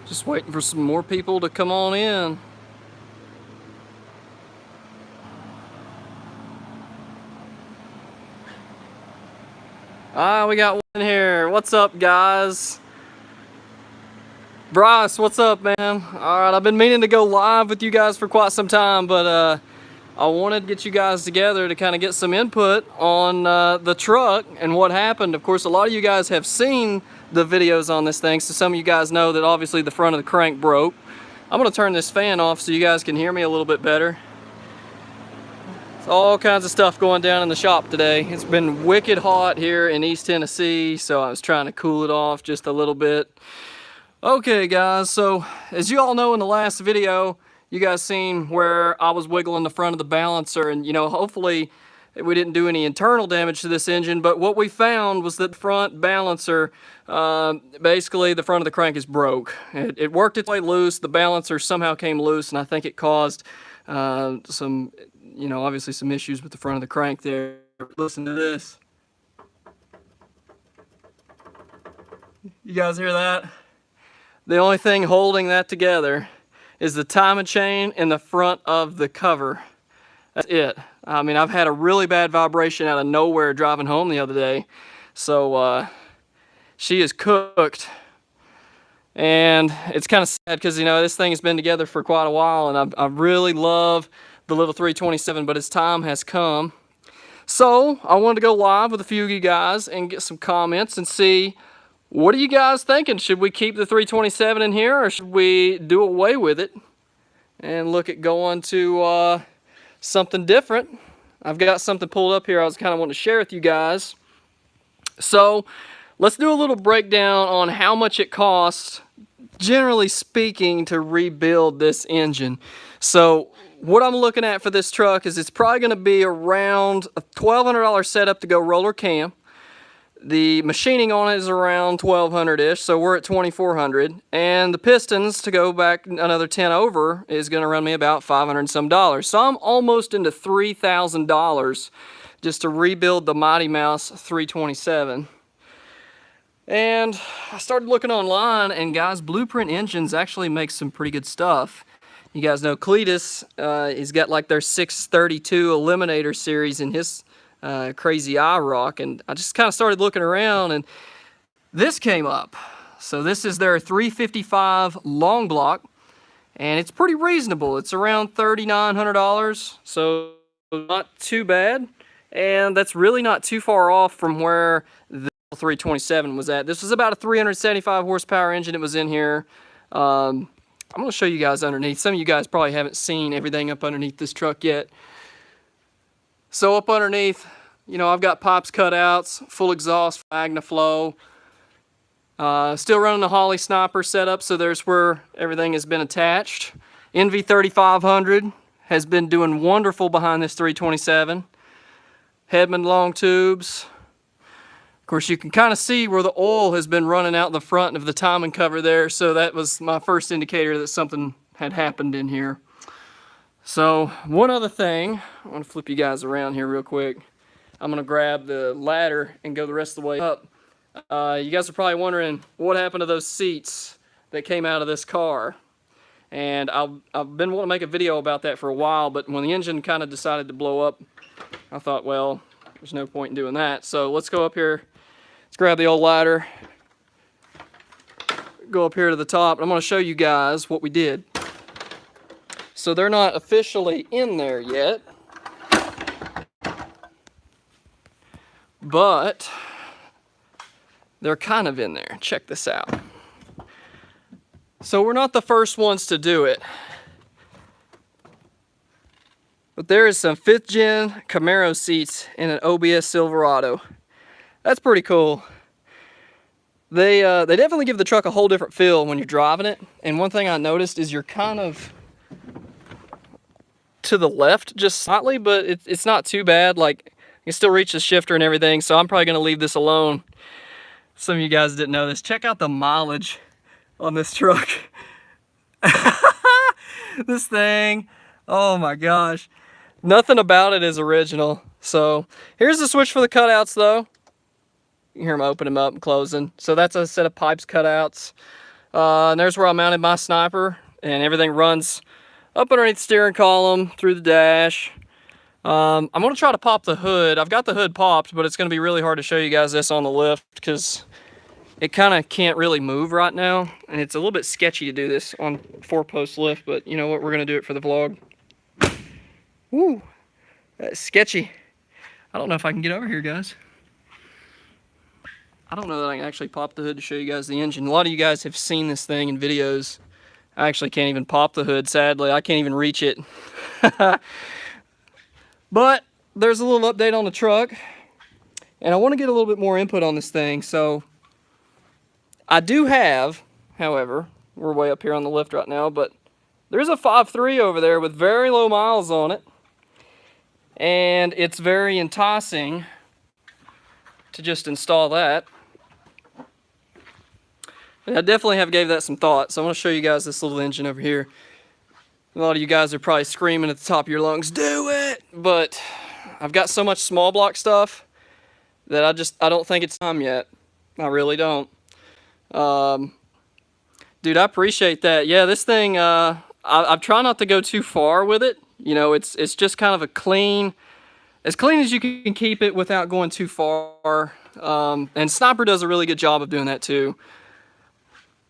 Just waiting for some more people to come on in. We got one here. What's up, guys? Bryce, what's up, man? Alright, I've been meaning to go live with you guys for quite some time, but I wanted to get you guys together to kind of get some input on the truck and what happened. Of course, a lot of you guys have seen the videos on this thing, so some of you guys know that obviously the front of the crank broke. I'm going to turn this fan off so you guys can hear me a little bit better. It's all kinds of stuff going down in the shop today. It's been wicked hot here in East Tennessee, so I was trying to cool it off just a little bit. Okay guys, so as you all know, in the last video you guys seen where I was wiggling the front of the balancer, and hopefully we didn't do any internal damage to this engine, but what we found was that the front balancer, basically the front of the crank is broke. It worked its way loose, the balancer somehow came loose, and I think it caused some, obviously some issues with the front of the crank there. Listen to this. You guys hear that? The only thing holding that together is the timing chain in the front of the cover. That's it. I mean, I've had a really bad vibration out of nowhere driving home the other day. So she is cooked. And it's kind of sad because, this thing has been together for quite a while, and I really love the little 327, but its time has come. So I wanted to go live with a few of you guys and get some comments and see, what are you guys thinking? Should we keep the 327 in here, or should we do away with it and look at going to something different? I've got something pulled up here I was kind of wanting to share with you guys. So let's do a little breakdown on how much it costs, generally speaking, to rebuild this engine. So what I'm looking at for this truck is it's probably going to be around a $1,200 setup to go roller cam. The machining on it is around $1,200-ish, so we're at $2,400. And the pistons, to go back another 10 over, is going to run me about $500 and some dollars. So I'm almost into $3,000 just to rebuild the Mighty Mouse 327. And I started looking online, and guys, Blueprint Engines actually makes some pretty good stuff. You guys know Cletus, he's got like their 632 Eliminator series in his crazy IROC, and I just kind of started looking around, and this came up. So this is their 355 long block, and it's pretty reasonable. It's around $3,900, so not too bad, and that's really not too far off from where the 327 was at. This was about a 375 horsepower engine. It was in here. I'm going to show you guys underneath. Some of you guys probably haven't seen everything up underneath this truck yet. So up underneath, I've got pipes cutouts, full exhaust, MagnaFlow. Still running the Holley Sniper setup, so there's where everything has been attached. NV3500 has been doing wonderful behind this 327. Hedman long tubes. Of course, you can kind of see where the oil has been running out the front of the timing cover there, so that was my first indicator that something had happened in here. So one other thing, I want to flip you guys around here real quick. I'm going to grab the ladder and go the rest of the way up. You guys are probably wondering what happened to those seats that came out of this car. And I've been wanting to make a video about that for a while, but when the engine kind of decided to blow up, I thought, well, there's no point in doing that. So let's go up here, let's grab the old ladder, go up here to the top, and I'm going to show you guys what we did. So they're not officially in there yet, but they're kind of in there. Check this out. So we're not the first ones to do it, but there is some 5th gen Camaro seats in an OBS Silverado. That's pretty cool. They definitely give the truck a whole different feel when you're driving it. And one thing I noticed is you're kind of to the left just slightly, but it's not too bad. Like, you can still reach the shifter and everything, so I'm probably going to leave this alone. Some of you guys didn't know this. Check out the mileage on this truck. This thing, oh my gosh. Nothing about it is original. So here's the switch for the cutouts though. You can hear them opening them up and closing. So that's a set of pipes cutouts. And there's where I mounted my sniper, and everything runs up underneath the steering column through the dash. I'm going to try to pop the hood. I've got the hood popped, but it's going to be really hard to show you guys this on the lift because it kind of can't really move right now, and it's a little bit sketchy to do this on 4-post lift, but you know what, we're going to do it for the vlog. Woo, that's sketchy. I don't know if I can get over here, guys. I don't know that I can actually pop the hood to show you guys the engine. A lot of you guys have seen this thing in videos. I actually can't even pop the hood, sadly. I can't even reach it. But there's a little update on the truck, and I want to get a little bit more input on this thing. So I do have, however, we're way up here on the lift right now, but there's a 5.3 over there with very low miles on it, and it's very enticing to just install that. And I definitely have gave that some thought, so I want to show you guys this little engine over here. A lot of you guys are probably screaming at the top of your lungs, do it! But I've got so much small block stuff that I don't think it's time yet. I really don't. Dude, I appreciate that. Yeah, this thing, I'm trying not to go too far with it. You know, it's just kind of a clean, as clean as you can keep it without going too far. And Sniper does a really good job of doing that too.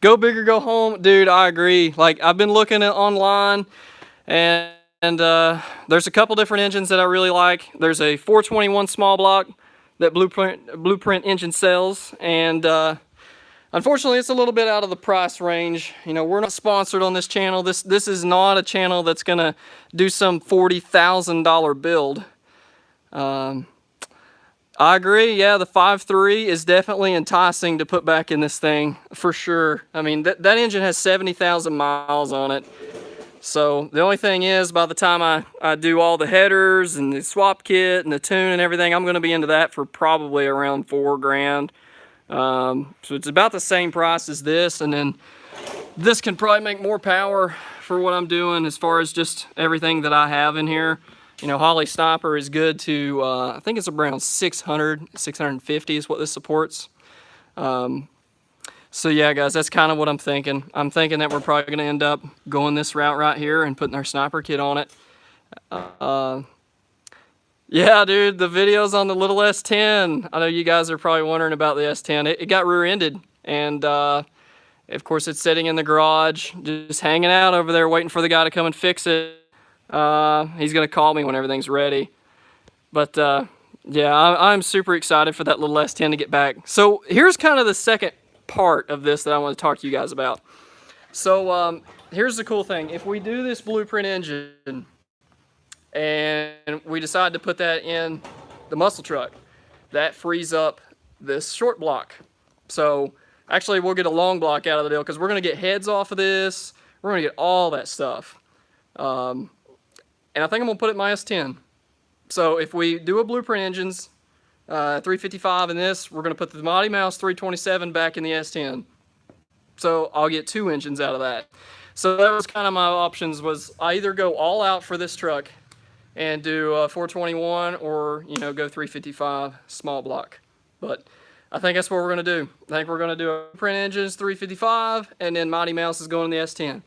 Go big or go home, dude. I agree. Like, I've been looking at online, and there's a couple different engines that I really like. There's a 421 small block that Blueprint engine sells, and unfortunately, it's a little bit out of the price range. You know, we're not sponsored on this channel. This is not a channel that's gonna do some $40,000 build. I agree, yeah, the 5.3 is definitely enticing to put back in this thing, for sure. I mean, that engine has 70,000 miles on it. So the only thing is, by the time I do all the headers and the swap kit and the tune and everything, I'm gonna be into that for probably around $4,000. So it's about the same price as this, and then this can probably make more power for what I'm doing as far as just everything that I have in here. You know, Holley Sniper is good to, I think it's around 600, 650 is what this supports. So yeah, guys, that's kind of what I'm thinking. I'm thinking that we're probably going to end up going this route right here and putting our Sniper kit on it. Yeah, dude, the videos on the little S10. I know you guys are probably wondering about the S10. It got rear-ended, and of course it's sitting in the garage, just hanging out over there waiting for the guy to come and fix it. He's gonna call me when everything's ready. But yeah, I'm super excited for that little S10 to get back. So here's kind of the second part of this that I want to talk to you guys about. So here's the cool thing. If we do this Blueprint engine and we decide to put that in the muscle truck, that frees up this short block. So actually we'll get a long block out of the deal because we're gonna get heads off of this. We're gonna get all that stuff. And I think I'm gonna put it in my S10. So if we do a Blueprint engines, 355 in this, we're gonna put the Mighty Mouse 327 back in the S10. So I'll get 2 engines out of that. So that was kind of my options, was I either go all out for this truck and do a 421, or, you know, go 355 small block. But I think that's what we're gonna do. I think we're gonna do a Blueprint engines 355, and then Mighty Mouse is going in the S10.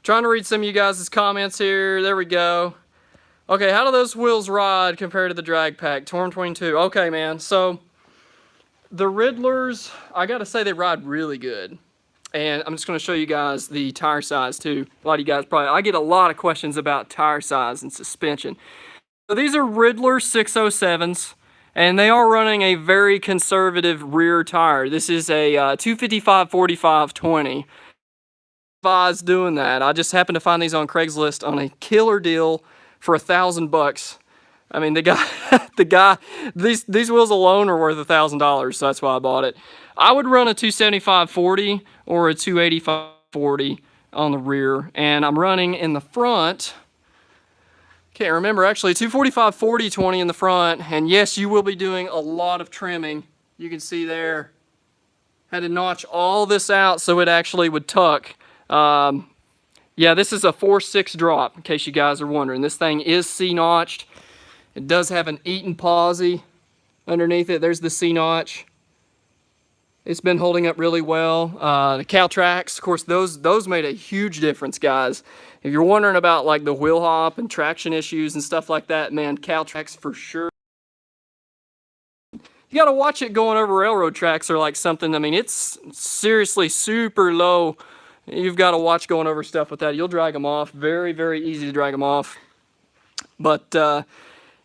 Trying to read some of you guys' comments here. There we go. Okay, how do those wheels ride compared to the drag pack? Torm 22. Okay, man. So the Riddlers, I gotta say, they ride really good. And I'm just gonna show you guys the tire size too. A lot of you guys probably, I get a lot of questions about tire size and suspension. So these are Riddler 607s, and they are running a very conservative rear tire. This is a 255/45/20. Advise doing that. I just happened to find these on Craigslist on a killer deal for $1,000. I mean, these wheels alone are worth $1,000, so that's why I bought it. I would run a 275/40 or a 285/40 on the rear, and I'm running in the front, can't remember actually, 245/40/20 in the front, and yes, you will be doing a lot of trimming. You can see there, had to notch all this out so it actually would tuck. Yeah, this is a 4.6 drop, in case you guys are wondering. This thing is C-notched. It does have an Eaton posi underneath it. There's the C-notch. It's been holding up really well. The cow tracks, of course, those made a huge difference, guys. If you're wondering about like the wheel hop and traction issues and stuff like that, man, cow tracks for sure. You gotta watch it going over railroad tracks or like something. I mean, it's seriously super low. You've got to watch going over stuff with that. You'll drag them off. Very, very easy to drag them off. But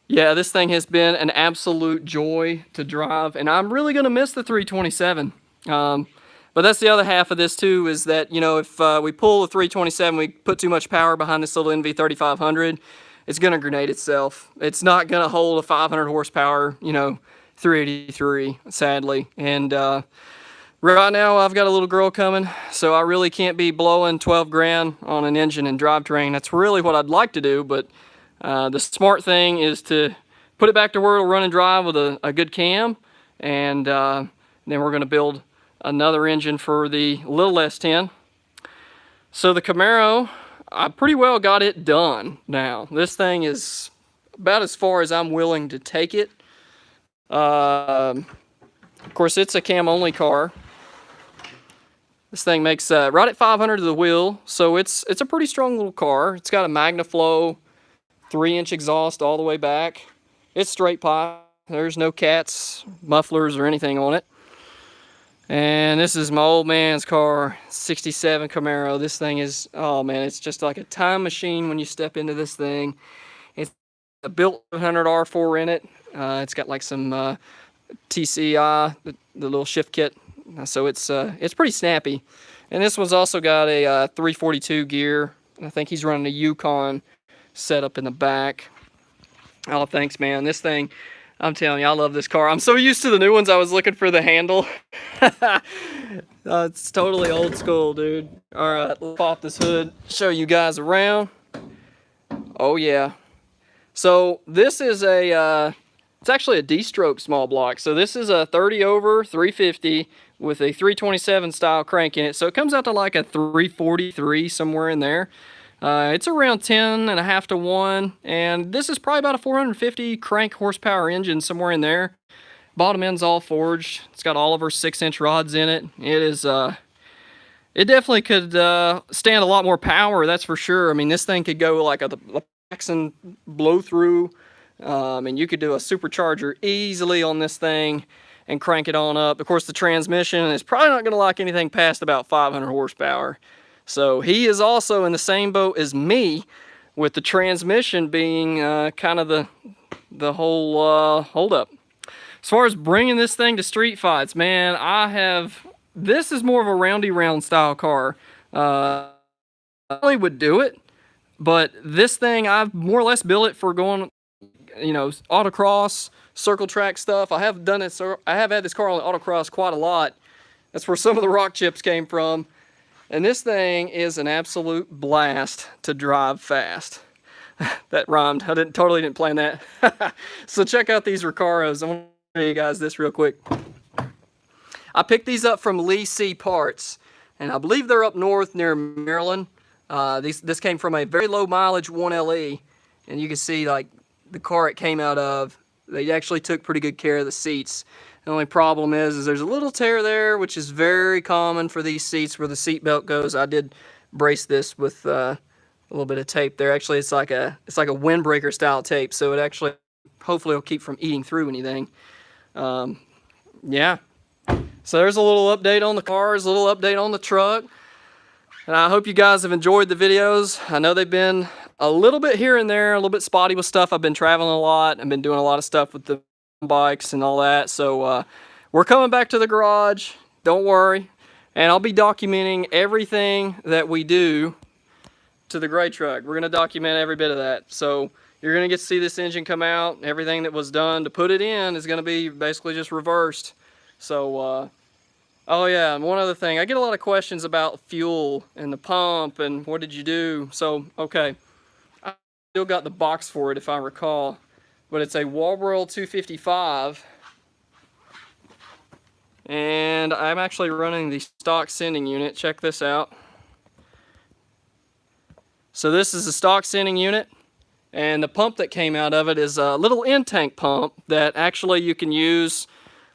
yeah, this thing has been an absolute joy to drive, and I'm really gonna miss the 327. But that's the other half of this too, is that, you know, if we pull the 327, we put too much power behind this little NV3500, it's gonna grenade itself. It's not gonna hold a 500 horsepower, you know, 383, sadly. And right now I've got a little girl coming, so I really can't be blowing 12 grand on an engine and drivetrain. That's really what I'd like to do, but the smart thing is to put it back to where it'll run and drive with a good cam, and then we're gonna build another engine for the little S10. So the Camaro, I pretty well got it done now. This thing is about as far as I'm willing to take it. Of course, it's a cam only car. This thing makes right at 500 to the wheel, so it's a pretty strong little car. It's got a MagnaFlow 3-inch exhaust all the way back. It's straight pipe. There's no cats, mufflers, or anything on it. And this is my old man's car, 67 Camaro. This thing is, oh man, it's just like a time machine when you step into this thing. It's a built 700 R4 in it. It's got like some TCI, the little shift kit. So it's pretty snappy. And this one's also got a 342 gear. I think he's running a Yukon setup in the back. Oh, thanks, man. This thing, I'm telling you, I love this car. I'm so used to the new ones, I was looking for the handle. It's totally old school, dude. All right, let's pop this hood, show you guys around. Oh, yeah. So this is it's actually a D-stroke small block. So this is a 30 over 350 with a 327 style crank in it. So it comes out to like a 343, somewhere in there. It's around 10.5 to 1, and this is probably about a 450 crank horsepower engine, somewhere in there. Bottom end's all forged. It's got all of our 6-inch rods in it. It is, it definitely could stand a lot more power, that's for sure. I mean, this thing could go like a Jackson blow through. And you could do a supercharger easily on this thing and crank it on up. Of course, the transmission is probably not going to like anything past about 500 horsepower. So he is also in the same boat as me, with the transmission being kind of the whole holdup. As far as bringing this thing to street fights, man, this is more of a roundy round style car. I probably would do it, but this thing, I've more or less built it for going, you know, autocross, circle track stuff. I have done it, so I have had this car on autocross quite a lot. That's where some of the rock chips came from. And this thing is an absolute blast to drive fast. That rhymed. I totally didn't plan that. So check out these Recaros. I want to show you guys this real quick. I picked these up from Lee C Parts, and I believe they're up north near Maryland. This came from a very low mileage 1LE, and you can see like the car it came out of. They actually took pretty good care of the seats. The only problem is there's a little tear there, which is very common for these seats where the seat belt goes. I did brace this with a little bit of tape there. Actually, it's like a windbreaker style tape, so it actually hopefully will keep from eating through anything. Yeah. So there's a little update on the cars, a little update on the truck. And I hope you guys have enjoyed the videos. I know they've been a little bit here and there, a little bit spotty with stuff. I've been traveling a lot. I've been doing a lot of stuff with the bikes and all that. So we're coming back to the garage. Don't worry. And I'll be documenting everything that we do to the gray truck. We're going to document every bit of that. So you're going to get to see this engine come out. Everything that was done to put it in is going to be basically just reversed. So, oh yeah, and one other thing. I get a lot of questions about fuel and the pump and what did you do. So, okay. I still got the box for it if I recall. But it's a Walworld 255. And I'm actually running the stock sending unit. Check this out. So this is a stock sending unit. And the pump that came out of it is a little in-tank pump that actually you can use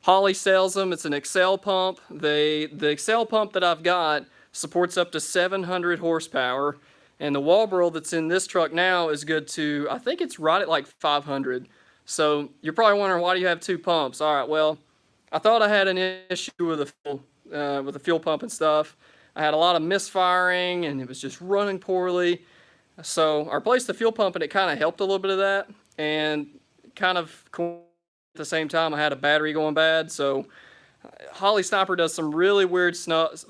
Holley sells them. It's an Excel pump. The Excel pump that I've got supports up to 700 horsepower, and the Walbro that's in this truck now is good to, I think it's right at like 500. So you're probably wondering, why do you have two pumps? All right, well, I thought I had an issue with the fuel pump and stuff. I had a lot of misfiring, and it was just running poorly. So I replaced the fuel pump, and it kind of helped a little bit of that. And kind of at the same time, I had a battery going bad. So Holley Sniper does some really weird stuff,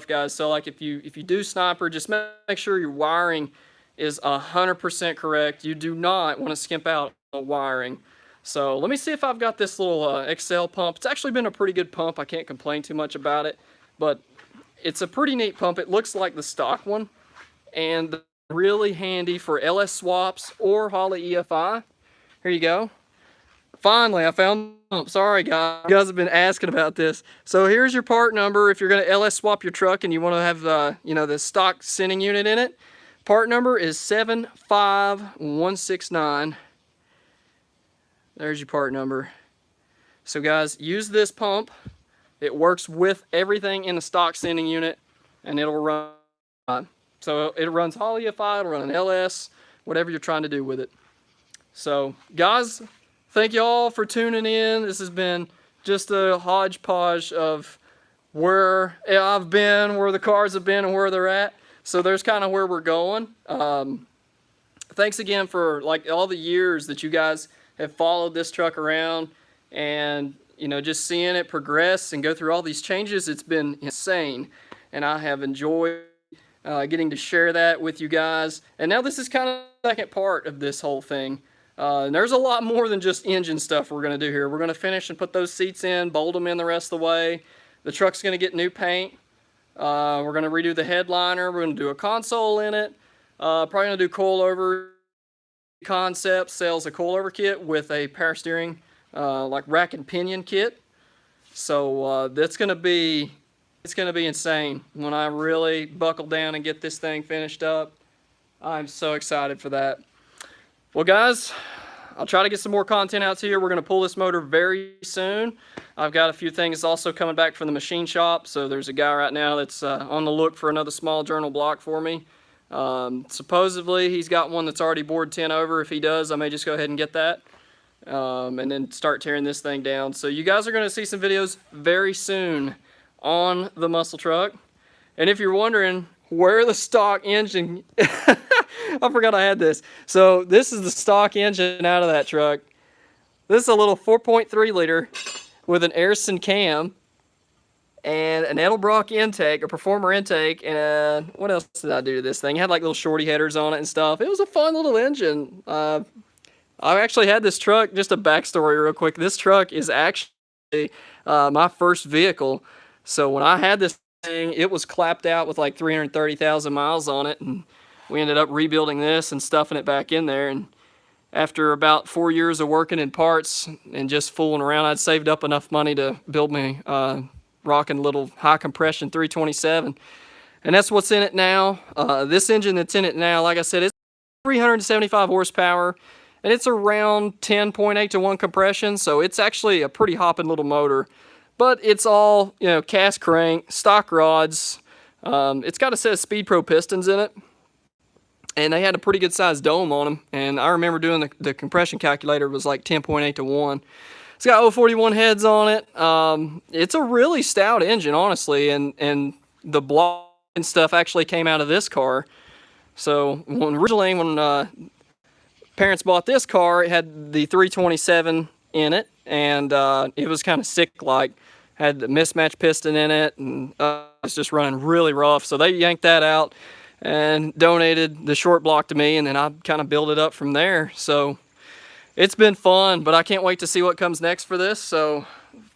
guys. So like if you do Sniper, just make sure your wiring is 100% correct. You do not want to skimp out on wiring. So let me see if I've got this little Excel pump. It's actually been a pretty good pump. I can't complain too much about it, but it's a pretty neat pump. It looks like the stock one, and really handy for LS swaps or Holley EFI. Here you go. Finally, I found the pump. Sorry, guys. You guys have been asking about this. So here's your part number. If you're going to LS swap your truck and you want to have the stock sending unit in it, part number is 75169. There's your part number. So guys, use this pump. It works with everything in the stock sending unit, and it'll run. So it runs Holley EFI, it'll run an LS, whatever you're trying to do with it. So guys, thank you all for tuning in. This has been just a hodgepodge of where I've been, where the cars have been, and where they're at. So there's kind of where we're going. Thanks again for like all the years that you guys have followed this truck around, and just seeing it progress and go through all these changes. It's been insane, and I have enjoyed getting to share that with you guys. And now this is kind of the second part of this whole thing. And there's a lot more than just engine stuff we're going to do here. We're going to finish and put those seats in, bolt them in the rest of the way. The truck's going to get new paint. We're going to redo the headliner. We're going to do a console in it. Probably going to do coilover. Concept sells a coilover kit with a power steering like rack and pinion kit. So it's going to be insane when I really buckle down and get this thing finished up. I'm so excited for that. Well guys, I'll try to get some more content out to you. We're going to pull this motor very soon. I've got a few things also coming back from the machine shop. So there's a guy right now that's on the look for another small journal block for me. Supposedly he's got one that's already bored 10 over. If he does, I may just go ahead and get that and then start tearing this thing down. So you guys are going to see some videos very soon on the muscle truck. And if you're wondering where the stock engine I forgot I had this. So this is the stock engine out of that truck. This is a little 4.3 liter with an Airson cam and an Edelbrock intake, a Performer intake, and what else did I do to this thing? It had like little shorty headers on it and stuff. It was a fun little engine. I actually had this truck, just a backstory real quick. This truck is actually my first vehicle. So when I had this thing, it was clapped out with like 330,000 miles on it, and we ended up rebuilding this and stuffing it back in there. And after about 4 years of working in parts and just fooling around, I'd saved up enough money to build me rocking little high compression 327, and that's what's in it now. This engine that's in it now, like I said, it's 375 horsepower, and it's around 10.8 to 1 compression, so it's actually a pretty hopping little motor. But it's all cast crank, stock rods. It's got a set of Speed Pro pistons in it, and they had a pretty good sized dome on them. And I remember doing the compression calculator was like 10.8 to 1. It's got 041 heads on it. It's a really stout engine, honestly, and the block and stuff actually came out of this car. So originally when parents bought this car, it had the 327 in it, and it was kind of sick-like. Had the mismatched piston in it, and it's just running really rough. So they yanked that out and donated the short block to me, and then I kind of built it up from there. So it's been fun, but I can't wait to see what comes next for this. So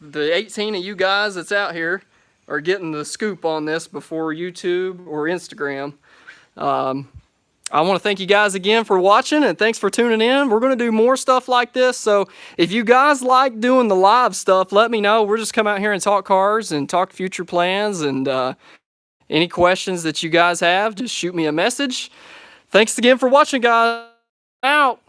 the 18 of you guys that's out here are getting the scoop on this before YouTube or Instagram. I want to thank you guys again for watching, and thanks for tuning in. We're going to do more stuff like this, so if you guys like doing the live stuff, let me know. We'll just come out here and talk cars and talk future plans, and any questions that you guys have, just shoot me a message. Thanks again for watching, guys. Out.